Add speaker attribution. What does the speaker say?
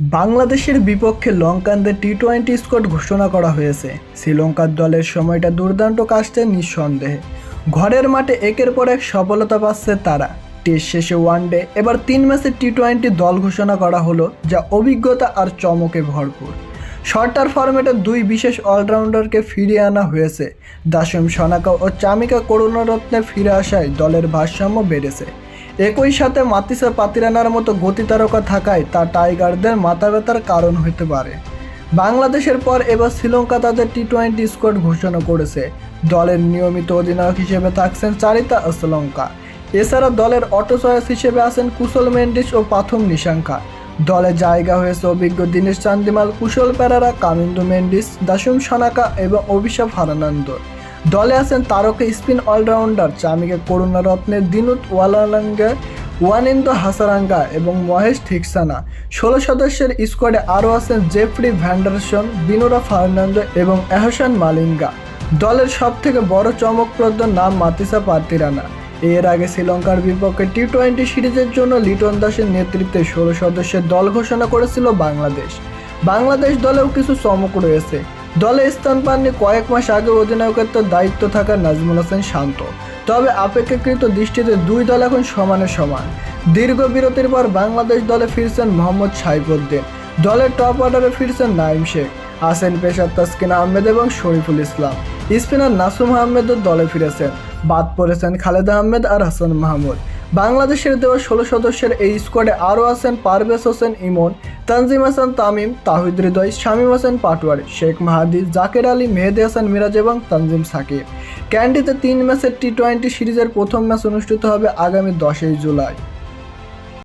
Speaker 1: বাংলাদেশের বিপক্ষে লঙ্কানদের টি-20 স্কোয়াড ঘোষণা করা হয়েছে। শ্রীলঙ্কার দলের সময়টা দুর্দান্ত কাটছে নিঃসন্দেহে। ঘরের মাঠে একের পর এক সফলতা পাচ্ছে তারা। টেস্ট শেষে ওয়ানডে, এবার 3 ম্যাচের টি-20 দল ঘোষণা করা হলো, যা অভিজ্ঞতা আর চমকে ভরপুর। শর্টার ফরম্যাটে দুই বিশেষ অলরাউন্ডারকে ফিরিয়ে আনা হয়েছে। দাসম সানাকা ও চামিকা করুণারত্নে ফিরে আসায় দলের ভারসাম্য বেড়েছে। একই সাথে মাতিসা পাতিরানার মতো গতি তারকা থাকায় তা টাইগারদের মাথা ব্যথার কারণ হতে পারে। বাংলাদেশের পর এবার শ্রীলঙ্কা তাদের টি-20 স্কোয়াড ঘোষণা করেছে। দলের নিয়মিত অধিনায়ক হিসেবে থাকছেন চারিতা আসালঙ্কা। এছাড়া দলের অটো চয়েস হিসেবে আছেন কুশল মেন্ডিস ও পাথুম নিশাঙ্কা। দলে জায়গা হয়েছে অভিজ্ঞ দীনেশ চান্দিমাল, কুশল পেরারা, কামিন্দু মেন্ডিস, দাসুম সানাকা এবং অভিষেক ফার্নান্দো। দলে আছেন তারকা স্পিন অলরাউন্ডার চামিকা করুণারত্নে, দিনুত ওয়ালালাঙ্গা, ওয়ানিন্দো হাসারাঙ্গা এবং মহেশ থিকসানা। 16 সদস্যের স্কোয়াডে আরও আছেন জেফ্রি ভ্যান্ডারসন, বিনোরা ফার্নান্দো এবং এহসান মালিঙ্গা। দলের সবথেকে বড় চমকপ্রদ নাম মাতিসা পাতিরানা। এর আগে শ্রীলঙ্কার বিপক্ষে টি-20 সিরিজের জন্য লিটন দাসের নেতৃত্বে 16 সদস্যের দল ঘোষণা করেছিল বাংলাদেশ দলেও কিছু চমক রয়েছে। দলে স্থান পাননি কয়েক মাস আগে অধিনায়কত্বের দায়িত্ব থাকা নাজমুল হোসেন শান্ত। তবে অপেক্ষাকৃত দৃষ্টিতে দুই দল এখন সমানে সমান। দীর্ঘ বিরতির পর বাংলাদেশ দলে ফিরছেন মোহাম্মদ সাইফুদ্দিন। দলের টপ অর্ডারে ফিরছেন নাইম শেখ, আসেন পেসার তাসকিন আহমেদ এবং শরীফুল ইসলাম। স্পিনার নাসুম আহমেদও দলে ফিরেছেন। বাদ পড়েছেন খালেদ আহমেদ আর হাসান মাহমুদ। বাংলাদেশের দেওয়া 16 সদস্যের এই স্কোয়াডে আরও আছেন পারভেজ হোসেন ইমন, তানজিম হাসান তামিম, তাহিদ হৃদয়, শামীম হোসেন পাটোয়ারি, শেখ মাহাদি, জাকের আলী, মেহেদী হাসান মিরাজ এবং তানজিম সাকিব। ক্যান্ডিতে 3 ম্যাচের টি-20 সিরিজের প্রথম ম্যাচ অনুষ্ঠিত হবে আগামী 10 জুলাই।